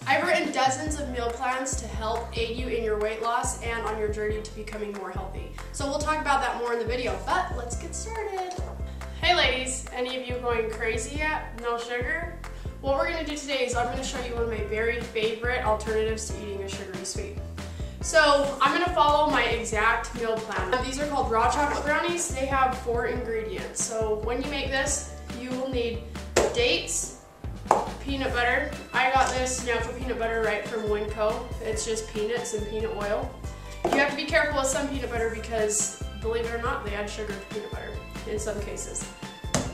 I've written dozens of meal plans to help aid you in your weight loss and on your journey to becoming more healthy. So we'll talk about that more in the video, but let's get started. Hey ladies, any of you going crazy yet? No sugar? What we're gonna do today is I'm gonna show you one of my very favorite alternatives to eating a sugary sweet. So I'm gonna follow my exact meal plan. These are called raw chocolate brownies. They have 4 ingredients. So when you make this, you will need dates, peanut butter. I got this natural peanut butter right from Winco. It's just peanuts and peanut oil. You have to be careful with some peanut butter because, believe it or not, they add sugar to peanut butter in some cases.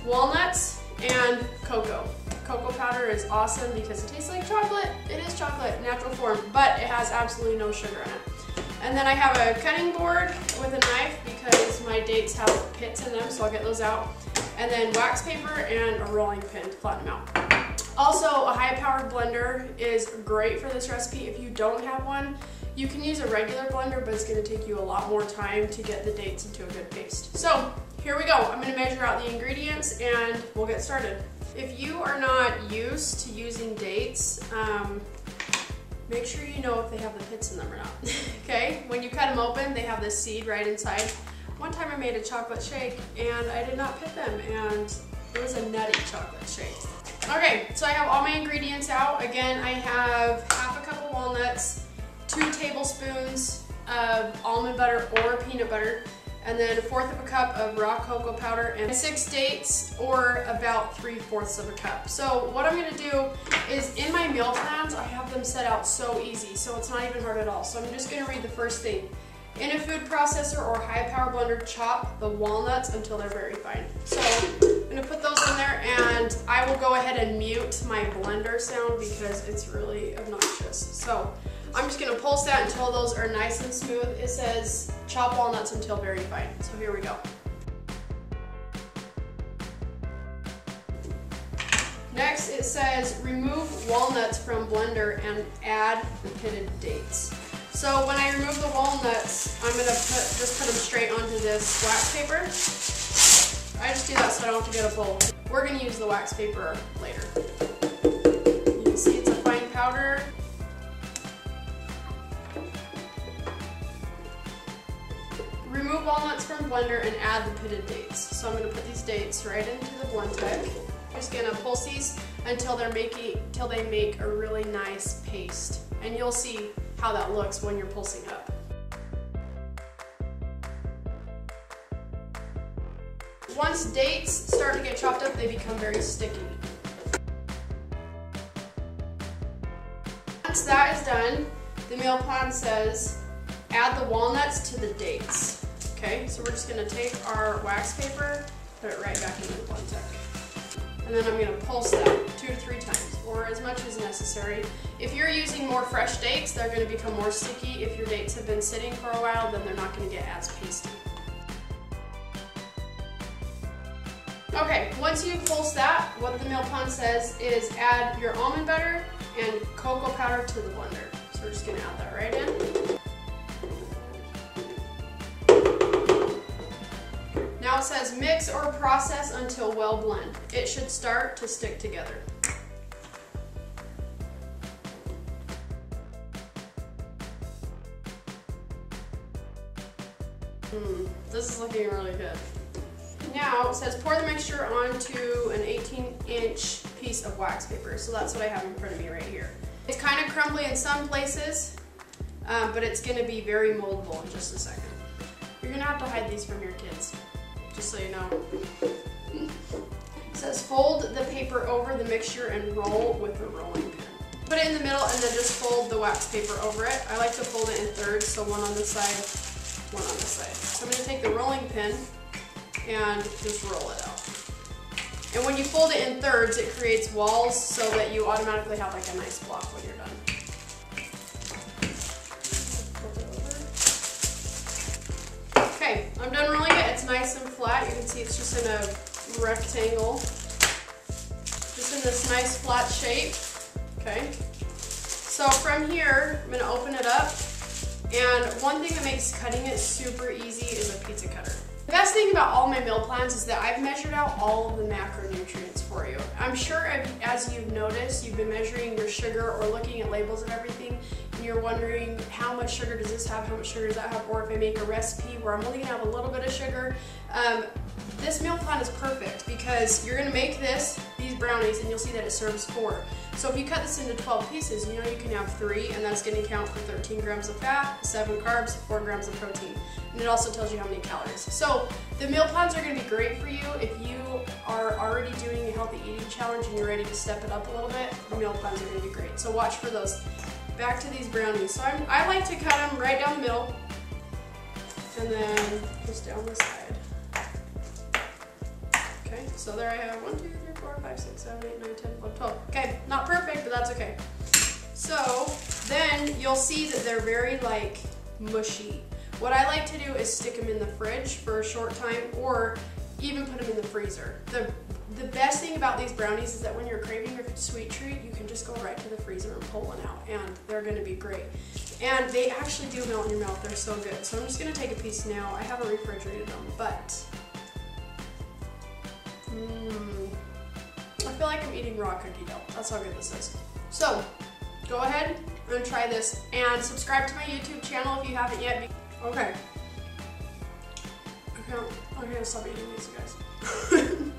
Walnuts and cocoa. Cocoa powder is awesome because it tastes like chocolate. It is chocolate, natural form, but it has absolutely no sugar in it. And then I have a cutting board with a knife because my dates have pits in them, so I'll get those out. And then wax paper and a rolling pin to flatten them out. Also, a high-powered blender is great for this recipe. If you don't have one, you can use a regular blender, but it's going to take you a lot more time to get the dates into a good paste. So here we go. I'm going to measure out the ingredients and we'll get started. If you are not used to using dates, make sure you know if they have the pits in them or not. Okay? When you cut them open, they have this seed right inside. One time I made a chocolate shake and I did not pit them, and it was a nutty chocolate shake. Okay, so I have all my ingredients out. Again, I have half a cup of walnuts, 2 tablespoons of almond butter or peanut butter, and then 1/4 of a cup of raw cocoa powder, and 6 dates, or about 3/4 of a cup. So what I'm gonna do is, in my meal plans, I have them set out so easy, so it's not even hard at all. So I'm just gonna read the first thing. In a food processor or high-power blender, chop the walnuts until they're very fine. So I'm gonna put those in there, and I will go ahead and mute my blender sound because it's really obnoxious. So I'm just gonna pulse that until those are nice and smooth. It says chop walnuts until very fine. So here we go. Next it says remove walnuts from blender and add the pitted dates. So when I remove the walnuts, I'm gonna just put them straight onto this wax paper. I just do that so I don't have to get a bowl. We're gonna use the wax paper later. You can see it's a fine powder. Remove walnuts from blender and add the pitted dates. So I'm gonna put these dates right into the Blendtec. I'm just gonna pulse these until they make a really nice paste. And you'll see how that looks when you're pulsing it up. Once dates start to get chopped up, they become very sticky. Once that is done, the meal plan says add the walnuts to the dates. Okay, so we're just gonna take our wax paper, put it right back into the Blendtec. And then I'm gonna pulse that 2 to 3 times, or as much as necessary. If you're using more fresh dates, they're gonna become more sticky. If your dates have been sitting for a while, then they're not gonna get as pasty. Okay, once you've pulsed that, what the meal plan says is add your almond butter and cocoa powder to the blender. So we're just gonna add that right in. Now it says mix or process until well blend. It should start to stick together. This is looking really good. Now it says pour the mixture onto an 18-inch piece of wax paper. So that's what I have in front of me right here. It's kind of crumbly in some places, but it's going to be very moldable in just a second. You're going to have to hide these from your kids, just so you know. It says fold the paper over the mixture and roll with a rolling pin. Put it in the middle and then just fold the wax paper over it. I like to fold it in thirds, so one on this side, one on this side. So I'm going to take the rolling pin and just roll it out. And when you fold it in thirds, it creates walls so that you automatically have like a nice block when you're done. Okay, I'm done rolling it. It's nice and flat. You can see it's just in a rectangle. Just in this nice flat shape. Okay. So from here, I'm going to open it up. And one thing that makes cutting it super easy is a pizza cutter. The best thing about all my meal plans is that I've measured out all of the macronutrients for you. I'm sure as you've noticed, you've been measuring your sugar or looking at labels of everything, and you're wondering how much sugar does this have, how much sugar does that have, or if I make a recipe where I'm only gonna have a little bit of sugar. This meal plan is perfect because you're gonna make these brownies, and you'll see that it serves 4. So if you cut this into 12 pieces, you know you can have 3, and that's gonna count for 13 grams of fat, 7 carbs, 4 grams of protein. And it also tells you how many calories. So the meal plans are gonna be great for you if you are already doing a healthy eating challenge and you're ready to step it up a little bit. The meal plans are gonna be great. So watch for those. Back to these brownies. So I like to cut them right down the middle, and then just down the side. Okay, so there I have 1, 2, 3, 4, 5, 6, 7, 8, 9, 10, 11, 12. Okay, not perfect, but that's okay. So then you'll see that they're very like mushy. What I like to do is stick them in the fridge for a short time, or even put them in the freezer. The best thing about these brownies is that when you're craving your sweet treat, you can just go right to the freezer and pull one out, and they're gonna be great. And they actually do melt in your mouth, they're so good. So I'm just gonna take a piece now. I haven't refrigerated them, but I feel like I'm eating raw cookie dough. That's how good this is. So go ahead and try this, and subscribe to my YouTube channel if you haven't yet. Okay. I can't stop eating these, guys.